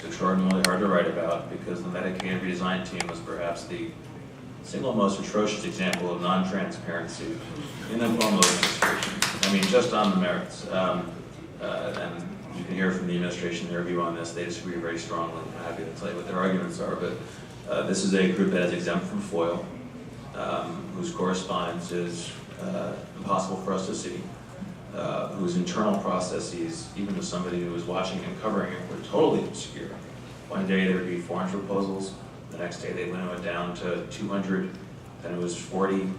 extraordinarily hard to write about because the Medicaid redesign team was perhaps the single most atrocious example of non-transparency in the Cuomo administration. I mean, just on the merits. And you can hear from the administration their view on this. They disagree very strongly. I'm happy to tell you what their arguments are. But this is a group that is exempt from FOIL, whose correspondence is impossible for us to see, whose internal processes, even to somebody who was watching and covering it, were totally obscure. One day there would be 400 proposals. The next day they limit it down to 200, then it was 40,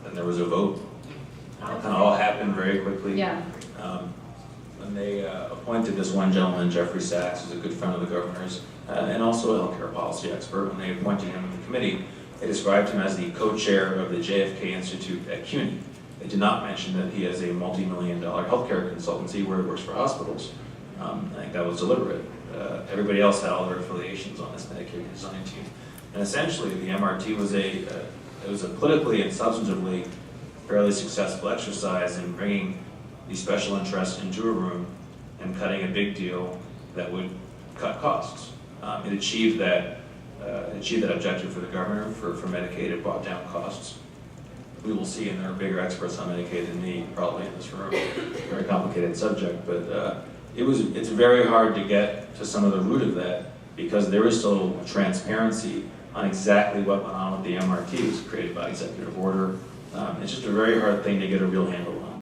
then there was a vote. It kind of all happened very quickly. Yeah. When they appointed this one gentleman, Jeffrey Sachs, who's a good friend of the governor's, and also a healthcare policy expert, when they appointed him to the committee, they described him as the co-chair of the JFK Institute at CUNY. They did not mention that he has a multi-million-dollar healthcare consultancy where he works for hospitals. I think that was deliberate. Everybody else had all their affiliations on this Medicaid redesign team. And essentially, the MRT was it was a politically and substantively fairly successful exercise in bringing the special interests into a room and cutting a big deal that would cut costs. It achieved that objective for the governor for Medicaid. It brought down costs. We will see, and there are bigger experts on Medicaid than me probably in this room. Very complicated subject, but it's very hard to get to some of the root of that because there is still transparency on exactly what went on with the MRT. It was created by executive order. It's just a very hard thing to get a real handle on.